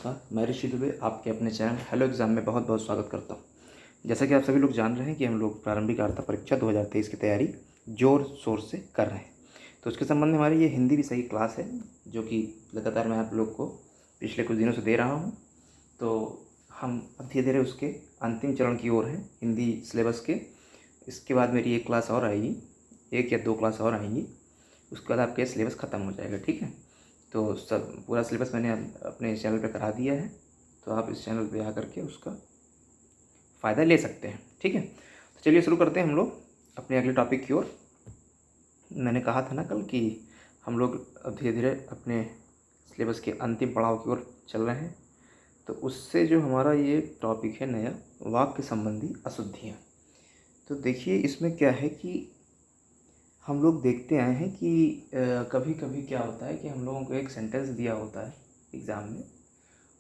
नमस्कार, मैं ऋषि दुबे आपके अपने चैनल हेलो एग्ज़ाम में बहुत बहुत स्वागत करता हूँ। जैसा कि आप सभी लोग जान रहे हैं कि हम लोग प्रारंभिक वार्ता परीक्षा 2023 की तैयारी ज़ोर शोर से कर रहे हैं। तो उसके संबंध में हमारी ये हिंदी विषय की क्लास है, जो कि लगातार मैं आप लोग को पिछले कुछ दिनों से दे रहा हूँ। तो हम अब धीरे धीरे उसके अंतिम चरण की ओर हैं हिंदी सिलेबस के। इसके बाद मेरी एक क्लास और आएगी, एक या 2 क्लास और आएंगी, उसके बाद आपका सिलेबस ख़त्म हो जाएगा। ठीक है, तो सब पूरा सिलेबस मैंने अपने चैनल पे करा दिया है, तो आप इस चैनल पे आकर के उसका फ़ायदा ले सकते हैं। ठीक है, तो चलिए शुरू करते हैं हम लोग अपने अगले टॉपिक की ओर। मैंने कहा था ना कल कि हम लोग अब धीरे धीरे अपने सिलेबस के अंतिम पड़ाव की ओर चल रहे हैं। तो उससे जो हमारा ये टॉपिक है नया, वाक्य संबंधी अशुद्धियाँ। तो देखिए इसमें क्या है कि हम लोग देखते आए हैं कि कभी कभी क्या होता है कि हम लोगों को एक सेंटेंस दिया होता है एग्ज़ाम में,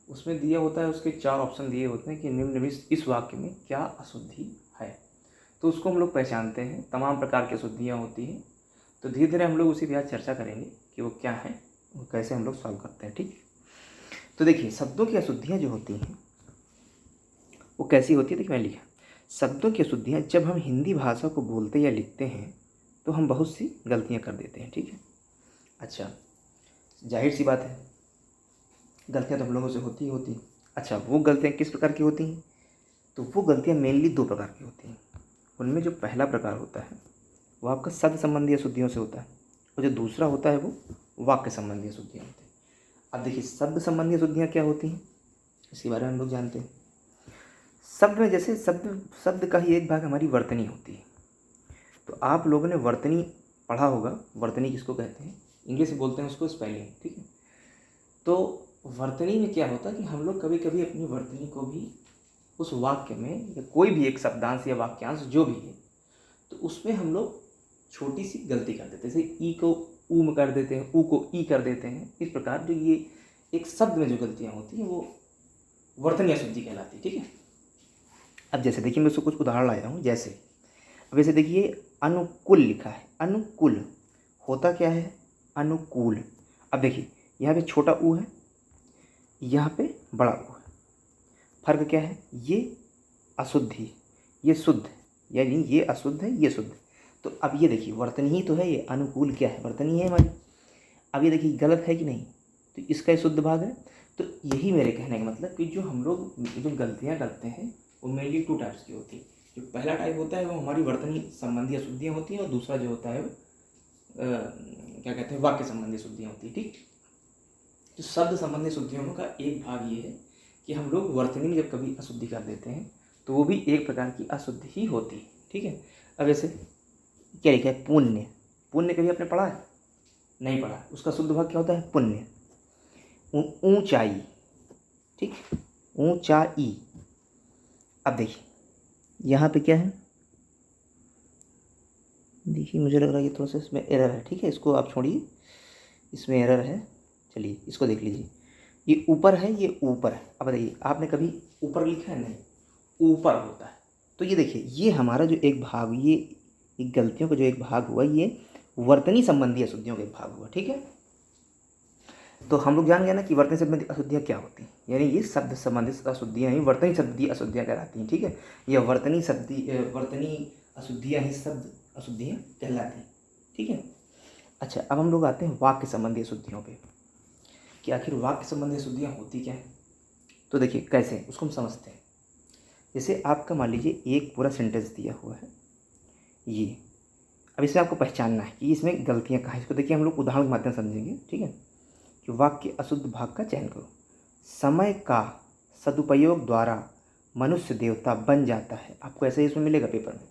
उसमें दिया होता है, उसके 4 ऑप्शन दिए होते हैं कि निम्न में इस वाक्य में क्या अशुद्धि है। तो उसको हम लोग पहचानते हैं, तमाम प्रकार की अशुद्धियाँ होती हैं। तो धीरे धीरे हम लोग उसी पे आज चर्चा करेंगे कि वो क्या है, वो कैसे हम लोग सॉल्व करते हैं। ठीक, तो देखिए शब्दों की अशुद्धियाँ जो होती हैं वो कैसी होती है। देखिए मैं लिखा, शब्दों की अशुद्धियाँ, जब हम हिंदी भाषा को बोलते या लिखते हैं तो हम बहुत सी गलतियाँ कर देते हैं। ठीक है, अच्छा जाहिर सी बात है, गलतियाँ तो हम लोगों से होती ही होती हैं। अच्छा, वो गलतियाँ किस प्रकार की होती हैं? तो वो गलतियाँ मेनली 2 प्रकार की होती हैं। उनमें जो पहला प्रकार होता है वो आपका शब्द संबंधी अशुद्धियों से होता है, और जो दूसरा होता है वो वाक्य संबंधी अशुद्धियाँ होती हैं। अब देखिए शब्द संबंधी अशुद्धियाँ क्या होती हैं, इसके बारे में हम लोग जानते हैं। शब्द में जैसे शब्द शब्द का ही एक भाग हमारी वर्तनी होती है। तो आप लोगों ने वर्तनी पढ़ा होगा। वर्तनी किसको कहते हैं? इंग्लिश में बोलते हैं उसको स्पेलिंग। ठीक है, तो वर्तनी में क्या होता है कि हम लोग कभी कभी अपनी वर्तनी को भी उस वाक्य में, या कोई भी एक शब्दांश या वाक्यांश जो भी है, तो उसमें हम लोग छोटी सी गलती कर देते हैं। जैसे ई को ऊ में कर देते हैं, ऊ को ई कर देते हैं। इस प्रकार जो ये एक शब्द में जो गलतियाँ होती हैं वो वर्तनी अशुद्धि कहलाती है। ठीक है, अब जैसे देखिए मैं उसको कुछ उदाहरण लाया हूँ। जैसे अब जैसे देखिए अनुकूल लिखा है, अनुकूल होता क्या है? अनुकूल। अब देखिए यहाँ पे छोटा ऊ है, यहाँ पे बड़ा ऊ है। फर्क क्या है? ये अशुद्धि, ये शुद्ध, यानी ये अशुद्ध है, ये शुद्ध। तो अब ये देखिए वर्तनी ही तो है, ये अनुकूल क्या है? वर्तनी है हमारी। अब ये देखिए गलत है कि नहीं? तो इसका ये शुद्ध भाग है। तो यही मेरे कहने का मतलब कि जो हम लोग जो गलतियाँ करते हैं वो मेनली 2 टाइप्स की होती है। जो पहला टाइप होता है वो हमारी वर्तनी संबंधी अशुद्धियाँ होती हैं, और दूसरा जो होता है वो क्या कहते हैं, वाक्य संबंधी शुद्धियाँ होती है। ठीक, तो शब्द संबंधी शुद्धियों का एक भाग ये है कि हम लोग वर्तनी में जब कभी अशुद्धि कर देते हैं तो वो भी एक प्रकार की अशुद्धि ही होती है। ठीक है, अब ऐसे क्या लिखा है? पुण्य। पुण्य कभी आपने पढ़ा है? नहीं पढ़ा। उसका शुद्ध भाग क्या होता है? पुण्य। ऊंचाई, ठीक, ऊंचाई। अब देखिए यहाँ पे क्या है, देखिए मुझे लग रहा है ये थोड़ा सा इसमें एरर है। ठीक है, इसको आप छोड़िए, इसमें एरर है। चलिए इसको देख लीजिए, ये ऊपर है, ये ऊपर है। अब बताइए आपने कभी ऊपर लिखा है? नहीं, ऊपर होता है। तो ये देखिए ये हमारा जो एक भाग, ये गलतियों का जो एक भाग हुआ, ये वर्तनी संबंधी अशुद्धियों का एक भाग हुआ। ठीक है, तो हम लोग जान गए ना कि वर्तनी संबंधी अशुद्धियाँ क्या होती हैं, यानी ये शब्द संबंधित अशुद्धियाँ ही वर्तनी संबंधी अशुद्धियाँ कहलाती हैं। ठीक है, यह वर्तनी अशुद्धियाँ ही शब्द अशुद्धियाँ कहलाती हैं। ठीक है, अच्छा अब हम लोग आते हैं वाक्य संबंधी अशुद्धियों पे कि आखिर वाक्य संबंधी अशुद्धियाँ होती क्या है। तो देखिए कैसे उसको हम समझते हैं। जैसे आपका मान लीजिए एक पूरा सेंटेंस दिया हुआ है ये, अब इसमें आपको पहचानना है कि इसमें गलतियाँ कहाँ हैं। इसको देखिए हम लोग उदाहरण के माध्यम से समझेंगे। ठीक है, कि वाक्य अशुद्ध भाग का चयन करो। समय का सदुपयोग द्वारा मनुष्य देवता बन जाता है। आपको ऐसे ही इसमें मिलेगा पेपर में।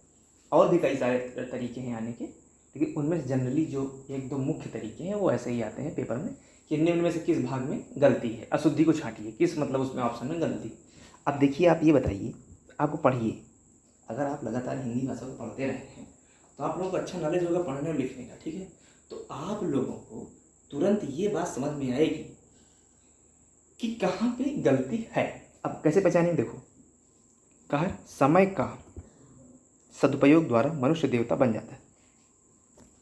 और भी कई सारे तरीके हैं आने के, लेकिन उनमें से जनरली जो 1-2 मुख्य तरीके हैं वो ऐसे ही आते हैं पेपर में कि निम्न में से किस भाग में गलती है, अशुद्धि को छांटिए, किस मतलब उसमें ऑप्शन में गलती। अब देखिए आप ये बताइए, आपको पढ़िए, अगर आप लगातार हिंदी भाषा को पढ़ते रहे हैं तो आप लोगों को अच्छा नॉलेज होगा पढ़ने और लिखने का। ठीक है, तो आप लोगों को तुरंत ये बात समझ में आएगी कि कहाँ पे गलती है। अब कैसे पहचानेंगे? देखो कहा समय का सदुपयोग द्वारा मनुष्य देवता बन जाता है।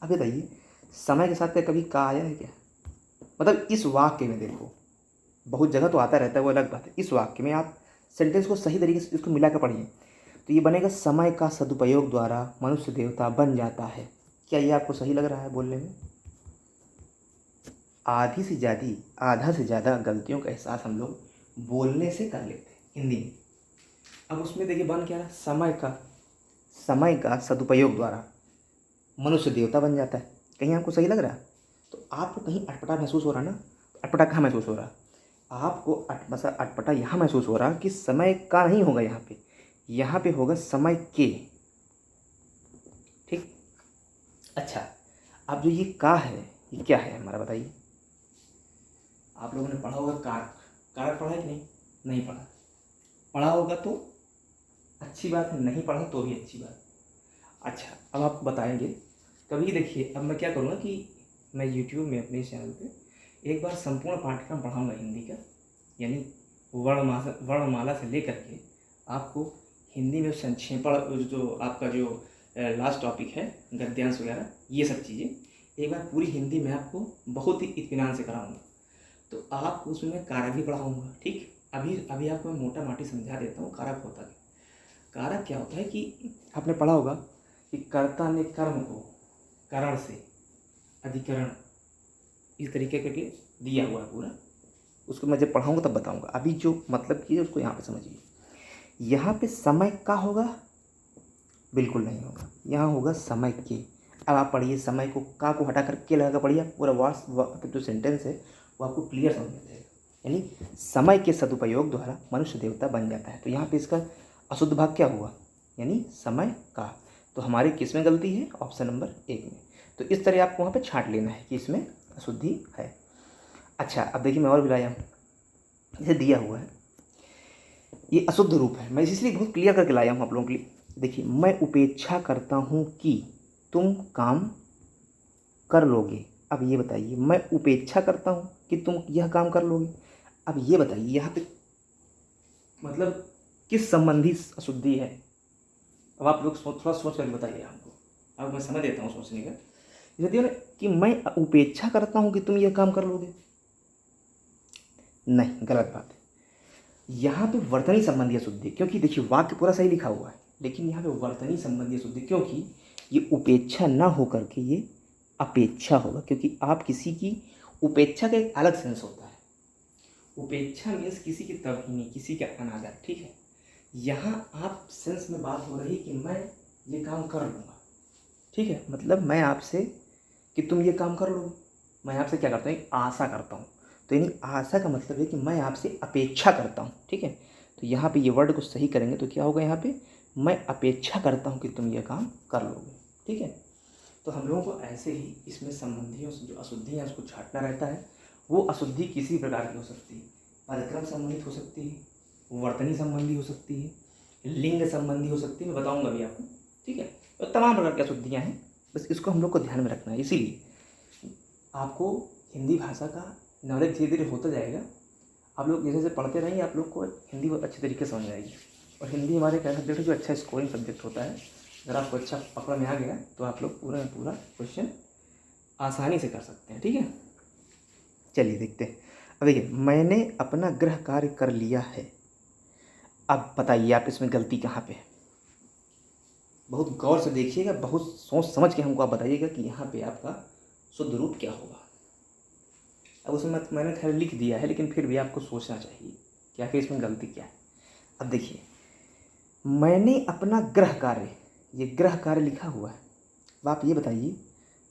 अब बताइए समय के साथ क्या कभी का आया है क्या? मतलब इस वाक्य में देखो, बहुत जगह तो आता रहता है, वो अलग बात है। इस वाक्य में आप सेंटेंस को सही तरीके से इसको मिला कर पढ़िए, तो ये बनेगा समय का सदुपयोग द्वारा मनुष्य देवता बन जाता है। क्या ये आपको सही लग रहा है बोलने में? आधा से ज़्यादा गलतियों का एहसास हम लोग बोलने से कर लेते हैं हिंदी में। अब उसमें देखिए बन क्या रहा है, समय का सदुपयोग द्वारा मनुष्य देवता बन जाता है। कहीं आपको सही लग रहा है? तो आपको कहीं अटपटा महसूस हो रहा ना? अटपटा कहाँ महसूस हो रहा? आपको अटपटा यहाँ महसूस हो रहा कि समय का नहीं होगा यहाँ पे होगा समय के। ठीक। अच्छा, अब जो ये का है, ये क्या है हमारा बताइए? आप लोगों ने पढ़ा होगा कारक। कारक पढ़ा है कि नहीं? नहीं पढ़ा। पढ़ा होगा तो अच्छी बात है, नहीं पढ़ा तो भी अच्छी बात। अच्छा, अब आप बताएंगे कभी। देखिए अब मैं क्या करूँगा कि मैं यूट्यूब में अपने चैनल पे एक बार संपूर्ण पाठ्यक्रम पढ़ाऊँगा हिंदी का, यानी वर्णमाला से लेकर के आपको हिंदी में संक्षेपण, जो आपका जो लास्ट टॉपिक है गद्यांश वगैरह, ये सब चीज़ें एक बार पूरी हिंदी में आपको बहुत ही इत्मीनान से कराऊँगा। तो आपको उसमें कारक भी पढ़ाऊँगा। ठीक। अभी आपको मैं मोटा माटी समझा देता हूँ कारक होता है। कारक क्या होता है कि आपने पढ़ा होगा कि कर्ता ने कर्म को करण से अधिकरण इस तरीके करके दिया हुआ है पूरा। उसको मैं जब पढ़ाऊँगा तब बताऊँगा। अभी जो मतलब की है उसको यहाँ पे समझिए। यहाँ पे समय का होगा? बिल्कुल नहीं होगा, यहाँ होगा समय के। अब आप पढ़िए, समय को का को हटा कर के लगा कर पढ़िए, पूरा वाक्य जो सेंटेंस है वो आपको क्लियर समझ में आएगा। यानी समय के सदुपयोग द्वारा मनुष्य देवता बन जाता है। तो यहाँ पे इसका अशुद्ध भाग क्या हुआ? यानी समय का। तो हमारी किस में गलती है? ऑप्शन नंबर 1 में। तो इस तरह आपको वहाँ पे छांट लेना है कि इसमें अशुद्धि है। अच्छा, अब देखिए मैं और भी लाया हूँ। जैसे दिया हुआ है, ये अशुद्ध रूप है, मैं इसलिए बहुत क्लियर करके लाया हूँ आप लोगों के लिए। देखिए, मैं उपेक्षा करता हूँ कि तुम काम कर लोगे। अब ये बताइए, मैं उपेक्षा करता हूँ कि तुम यह काम कर लोगे। अब ये बताइए यहाँ पे मतलब किस संबंधी अशुद्धि है? अब आप लोग थोड़ा सोच कर बताइए हमको। अब मैं समझ देता हूँ सोचने का। यदि ना कि मैं उपेक्षा करता हूँ कि तुम यह काम कर लोगे, नहीं, गलत बात है। यहाँ पे वर्तनी संबंधी अशुद्धि, क्योंकि देखिए वाक्य पूरा सही लिखा हुआ है, लेकिन यहाँ पे वर्तनी संबंधी अशुद्धि, क्योंकि ये उपेक्षा ना हो करके ये अपेक्षा होगा। क्योंकि आप किसी की उपेक्षा का एक अलग सेंस होता है। उपेक्षा मीन्स किसी की तौहीनी, किसी का अनादर। ठीक है, यहाँ आप सेंस में बात हो रही कि मैं ये काम कर लूँगा। ठीक है, मतलब मैं आपसे कि तुम ये काम कर लो, मैं आपसे क्या करता हूँ? एक आशा करता हूँ। तो यानी आशा का मतलब है कि मैं आपसे अपेक्षा करता हूँ। ठीक है, तो यहाँ पे ये वर्ड को सही करेंगे तो क्या होगा? यहाँ पे मैं अपेक्षा करता हूँ कि तुम ये काम कर लोगे। ठीक है, तो हम लोगों को ऐसे ही इसमें संबंधियों से जो अशुद्धियाँ उसको छांटना रहता है। वो अशुद्धि किसी प्रकार की हो सकती है, पदक्रम संबंधित हो सकती है, वर्तनी संबंधी हो सकती है, लिंग संबंधी हो सकती है, मैं बताऊँगा अभी आपको। ठीक है, तो तमाम प्रकार की अशुद्धियाँ हैं, बस इसको हम लोग को ध्यान में रखना है। इसीलिए आपको हिंदी भाषा का नॉलेज धीरे धीरे होता जाएगा। आप लोग जैसे जैसे पढ़ते रहेंगे आप लोग को हिंदी बहुत अच्छे तरीके से समझ आएगी। और हिंदी हमारे एक ऐसा सब्जेक्ट है जो अच्छा स्कोरिंग सब्जेक्ट होता है। अगर आपको अच्छा पकड़ में आ गया तो आप लोग पूरा पूरा क्वेश्चन आसानी से कर सकते हैं। ठीक है, चलिए देखते हैं। अब देखिए, मैंने अपना गृह कार्य कर लिया है। अब बताइए आप इसमें गलती कहाँ पे है? बहुत गौर से देखिएगा, बहुत सोच समझ के हमको आप बताइएगा कि यहाँ पे आपका शुद्ध रूप क्या होगा। अब उसमें मैंने खैर लिख दिया है, लेकिन फिर भी आपको सोचना चाहिए कि आखिर इसमें गलती क्या है। अब देखिए, मैंने अपना गृह कार्य, ये गृह कार्य लिखा हुआ है। अब आप ये बताइए,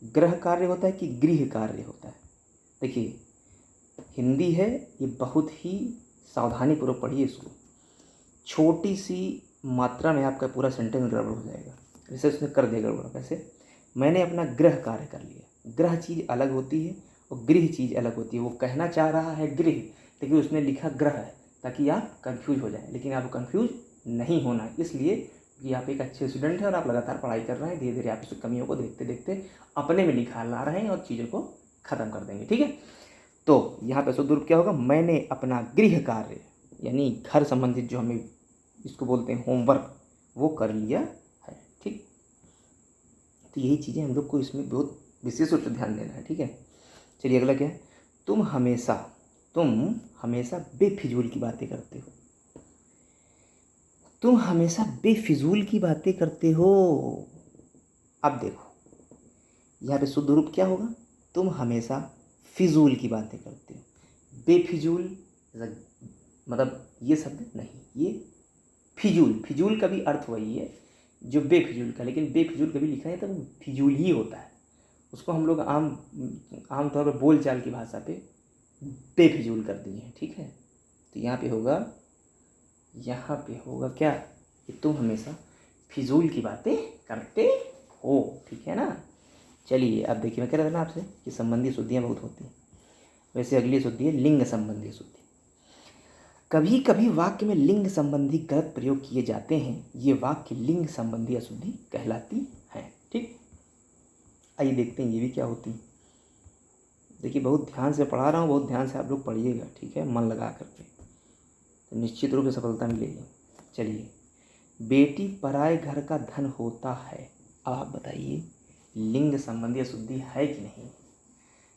गृह कार्य होता है कि गृह कार्य होता है? देखिए, हिंदी है, ये बहुत ही सावधानीपूर्वक पढ़िए इसको। छोटी सी मात्रा में आपका पूरा सेंटेंस गड़बड़ हो जाएगा। जैसे उसने कर दिया गड़बड़। कैसे? मैंने अपना गृह कार्य कर लिया। गृह चीज़ अलग होती है और गृह चीज़ अलग होती है। वो कहना चाह रहा है गृह, लेकिन उसने लिखा ग्रह है, ताकि आप कंफ्यूज हो जाए। लेकिन आप कंफ्यूज नहीं होना, इसलिए कि आप एक अच्छे स्टूडेंट हैं और आप लगातार पढ़ाई कर रहे हैं। धीरे धीरे आप इस कमियों को देखते देखते अपने में निखार ला रहे हैं और चीज़ों को ख़त्म कर देंगे। ठीक है, तो यहाँ पे शुद्ध रूप क्या होगा? मैंने अपना गृह कार्य, यानी घर संबंधित जो हमें इसको बोलते हैं होमवर्क, वो कर लिया है। ठीक, तो यही चीज़ें हम लोग को इसमें बहुत विशेष रूप से ध्यान देना है। ठीक है, चलिए अगला क्या है? तुम हमेशा तुम हमेशा बेफिजूल की बातें करते हो। तुम हमेशा बेफिजूल की बातें करते हो। अब देखो यहाँ पे शुद्ध रूप क्या होगा, तुम हमेशा फिजूल की बातें करते हो। बेफिजूल मतलब ये शब्द नहीं, ये फिजूल, फिजूल का भी अर्थ वही है जो बेफिजूल का, लेकिन बेफिजूल कभी लिखा है तो वो फिजूल ही होता है। उसको हम लोग आमतौर पर बोलचाल की भाषा पे बेफिजूल कर दिए हैं, ठीक है। तो यहाँ पे होगा क्या कि तुम हमेशा फिजूल की बातें करते हो, ठीक है ना। चलिए अब देखिए, मैं कह रहा था ना आपसे कि संबंधी शुद्धियाँ बहुत होती हैं। वैसे अगली शुद्धि है लिंग संबंधी शुद्धि। कभी कभी वाक्य में लिंग संबंधी गलत प्रयोग किए जाते हैं, ये वाक्य लिंग संबंधी अशुद्धि कहलाती है, ठीक। आइए देखते हैं ये भी क्या होती है। देखिए बहुत ध्यान से पढ़ा रहा हूँ, बहुत ध्यान से आप लोग पढ़िएगा, ठीक है, मन लगा करके, तो निश्चित रूप से सफलता मिलेगी। चलिए, बेटी पराए घर का धन होता है। अब आप बताइए लिंग संबंधी अशुद्धि है कि नहीं।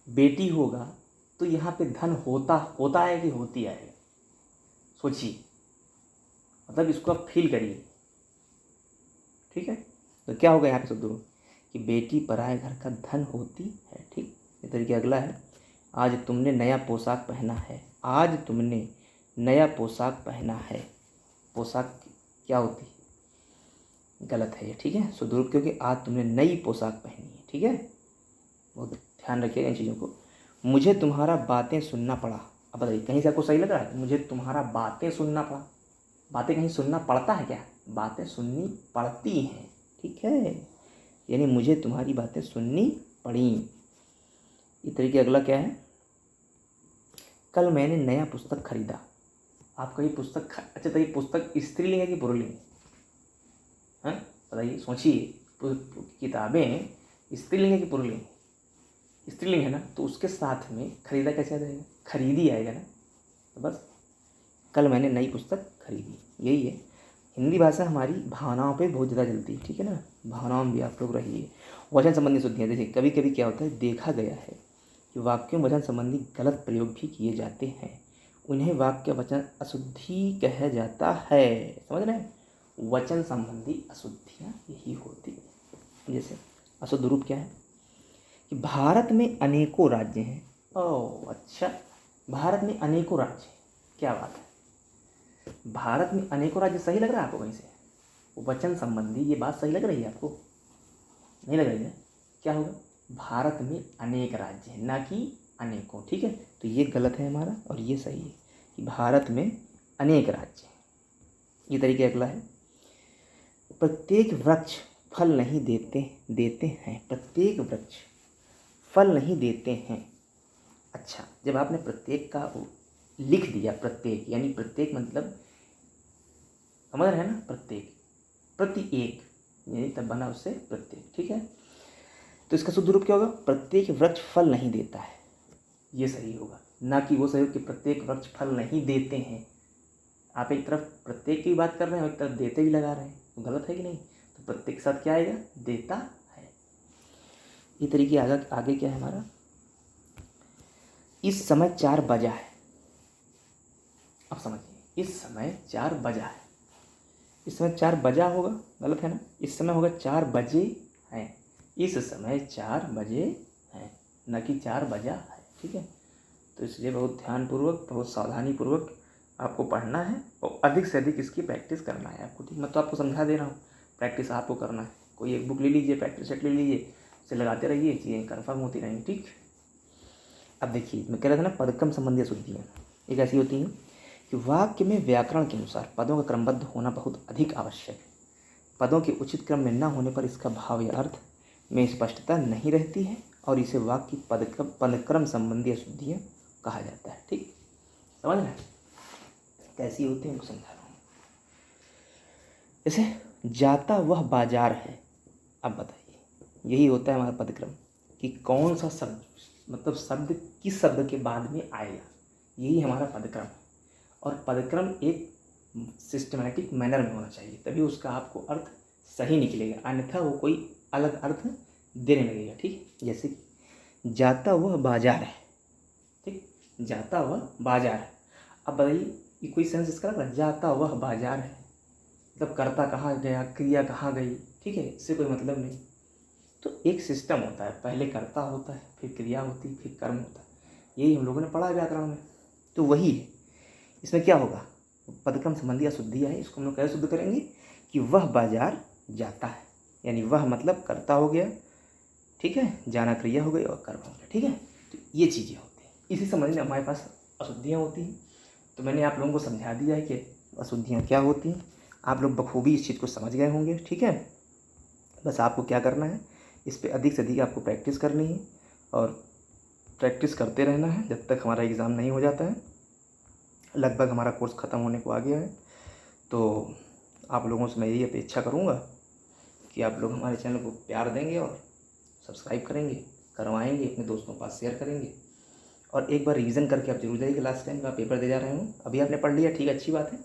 बेटी होगा तो यहाँ पे धन होता है कि होती है, सोचिए, मतलब इसको आप फील करिए, ठीक है। तो क्या होगा यहाँ पे शब्द कि बेटी पराए घर का धन होती है, ठीक। ये तरीके अगला है, आज तुमने नया पोशाक पहना है। आज तुमने नया पोशाक पहना है, पोशाक क्या होती है, गलत है ये, ठीक है। सुदूर क्योंकि आज तुमने नई पोशाक पहनी है, ठीक है। बहुत ध्यान रखिएगा इन चीज़ों को। मुझे तुम्हारा बातें सुनना पड़ा। अब बताइए कहीं से आपको सही लग रहा है, मुझे तुम्हारा बातें सुनना पड़ा। बातें कहीं सुनना पड़ता है क्या, बातें सुननी पड़ती हैं, ठीक है। यानी मुझे तुम्हारी बातें सुननी पड़ी। ये तरीके अगला क्या है, कल मैंने नया पुस्तक खरीदा। आपका ये पुस्तक अच्छा, तो ये पुस्तक स्त्रीलिंग है कि पुल्लिंग है, बताइए, सोचिए। किताबें स्त्रीलिंग है कि पुल्लिंग, स्त्रीलिंग है ना, तो उसके साथ में खरीदा कैसे आ जाएगा, खरीदी आएगा ना। तो बस कल मैंने नई पुस्तक खरीदी, यही है। हिंदी भाषा हमारी भावनाओं पे बहुत ज़्यादा चलती है, ठीक है ना। भावनाओं में भी आप लोग रहिए। वचन संबंधी शुद्धियाँ, देखिए कभी कभी क्या होता है, देखा गया है कि वाक्यों में वचन संबंधी गलत प्रयोग भी किए जाते हैं, उन्हें वाक्य वचन अशुद्धि कहा जाता है। समझ रहे हैं, वचन संबंधी अशुद्धियाँ यही होती है। जैसे अशुद्ध रूप क्या है कि भारत में अनेकों राज्य हैं। ओह अच्छा, भारत में अनेकों राज्य, क्या बात है। भारत में अनेकों राज्य सही लग रहा है आपको कहीं से, वचन संबंधी ये बात सही लग रही है आपको, नहीं लग रही है। क्या होगा, भारत में अनेक राज्य हैं, ना कि अनेकों, ठीक है। तो ये गलत है हमारा और ये सही है कि भारत में अनेक राज्य हैं। ये तरीके अगला है, प्रत्येक वृक्ष फल नहीं देते हैं। प्रत्येक वृक्ष फल नहीं देते हैं। अच्छा, जब आपने प्रत्येक का लिख दिया, प्रत्येक यानी प्रत्येक मतलब समझ रहे हैं ना, प्रत्येक, प्रति एक यानी तब बना उससे प्रत्येक, ठीक है। तो इसका शुद्ध रूप क्या होगा, प्रत्येक वृक्ष फल नहीं देता है, ये सही होगा, ना कि वो सही हो कि प्रत्येक वृक्ष फल नहीं देते हैं। आप एक तरफ प्रत्येक की बात कर रहे हैं और एक तरफ देते भी लगा रहे हैं, तो गलत है कि नहीं। तो प्रत्येक के साथ क्या आएगा, देता है। ये तरीके आगे क्या है हमारा, इस समय 4 बजा है। अब समझिए, इस समय 4 बजा है, इस समय 4 बजा होगा, गलत है ना। इस समय होगा 4 बजे हैं, इस समय 4 बजे हैं, न कि 4 बजा है, ठीक है। तो इसलिए बहुत ध्यानपूर्वक, बहुत सावधानीपूर्वक आपको पढ़ना है और अधिक से अधिक इसकी प्रैक्टिस करना है आपको, ठीक। मैं तो आपको समझा दे रहा हूँ, प्रैक्टिस आपको करना है। कोई एक बुक ले लीजिए, प्रैक्टिस सेट ले लीजिए, उसे लगाते रहिए, चीज़ें कन्फर्म होती रहेंगी, ठीक। अब देखिए, मैं कह रहा था ना पदक्रम संबंधी अशुद्धियाँ एक ऐसी होती हैं कि वाक्य में व्याकरण के अनुसार पदों का क्रमबद्ध होना बहुत अधिक आवश्यक है। पदों के उचित क्रम में न होने पर इसका भाव या अर्थ में स्पष्टता नहीं रहती है और इसे वाक्य पदक्रम संबंधी अशुद्धियाँ कहा जाता है, ठीक। समझ रहे हैं कैसी होती है, समझा रहा हूँ। जैसे जाता वह बाजार है। अब बताइए, यही होता है हमारा पदक्रम कि कौन सा शब्द, मतलब शब्द किस शब्द के बाद में आएगा, यही हमारा पदक्रम है। और पदक्रम एक सिस्टमैटिक मैनर में होना चाहिए, तभी उसका आपको अर्थ सही निकलेगा, अन्यथा वो कोई अलग अर्थ देने लगेगा, ठीक। जैसे जाता वह बाजार है, ठीक। जाता वह बाजार है। अब बताइए ये कोई सेंस इसका लग रहा है, जाता वह बाजार है, मतलब करता कहाँ गया, क्रिया कहाँ गई, ठीक है, इससे कोई मतलब नहीं। तो एक सिस्टम होता है, पहले कर्ता होता है, फिर क्रिया होती है, फिर कर्म होता है। यही हम लोगों ने पढ़ा है व्याकरण में। तो वही है, इसमें क्या होगा, पदक्रम संबंधी अशुद्धियाँ है, इसको हम लोग कैसे शुद्ध करेंगे कि वह बाजार जाता है, यानी वह मतलब कर्ता हो गया, ठीक है, जाना क्रिया हो गई और कर्म हो गया, ठीक है। तो ये चीज़ें होती हैं, इसी संबंध में हमारे पास अशुद्धियाँ होती हैं। तो मैंने आप लोगों को समझा दिया है कि अशुद्धियाँ क्या होती हैं, आप लोग बखूबी इस चीज़ को समझ गए होंगे, ठीक है। बस आपको क्या करना है, इस पर अधिक से अधिक आपको प्रैक्टिस करनी है और प्रैक्टिस करते रहना है जब तक हमारा एग्ज़ाम नहीं हो जाता है। लगभग हमारा कोर्स ख़त्म होने को आ गया है। तो आप लोगों से मैं यही अपेक्षा करूँगा कि आप लोग हमारे चैनल को प्यार देंगे और सब्सक्राइब करेंगे, करवाएंगे, अपने दोस्तों के पास शेयर करेंगे। और एक बार रिवीजन करके आप जरूर जाइए कि लास्ट टाइम आप पेपर दे जा रहे हो, अभी आपने पढ़ लिया, ठीक, अच्छी बात है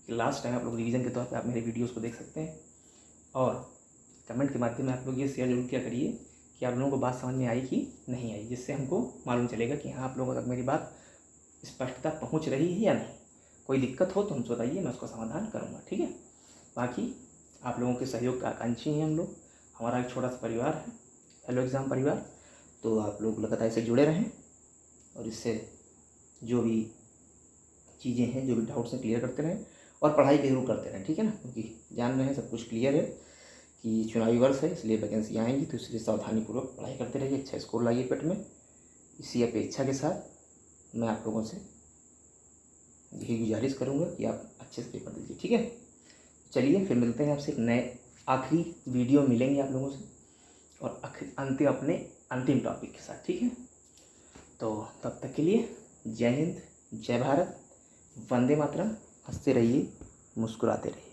कि लास्ट टाइम आप लोग रिवीजन के तौर पे आप मेरे वीडियोस को देख सकते हैं। और कमेंट के माध्यम में आप लोग ये शेयर जरूर किया करिए कि आप लोगों को बात समझ में आई कि नहीं आई, जिससे हमको मालूम चलेगा कि हाँ आप लोगों तक मेरी बात स्पष्टता पहुँच रही है या नहीं। कोई दिक्कत हो तो हमसे बताइए, मैं उसका समाधान करूँगा, ठीक है। बाकी आप लोगों के सहयोग का आकांक्षी हैं हम लोग, हमारा एक छोटा सा परिवार है, हेलो एग्ज़ाम परिवार। तो आप लोग लगातार इससे जुड़े रहें और इससे जो भी चीज़ें हैं, जो भी डाउट्स हैं, क्लियर करते रहें और पढ़ाई भी जरूर करते रहें, ठीक है ना, क्योंकि जान रहे हैं सब कुछ क्लियर है कि चुनावी वर्ष है, इसलिए वैकेंसी आएंगी, तो इसलिए सावधानीपूर्वक पढ़ाई करते रहिए, अच्छा स्कोर लाइए पेट में। इसी अपेक्षा के साथ मैं आप लोगों से यही गुजारिश करूँगा कि आप अच्छे से पेपर दीजिए, ठीक है। चलिए फिर मिलते हैं आपसे एक नए आखिरी वीडियो मिलेंगे आप लोगों से और अंतिम टॉपिक के साथ, ठीक है। तो तब तक के लिए जय हिंद, जय भारत, वंदे मातरम। हंसते रहिए, मुस्कुराते रहिए।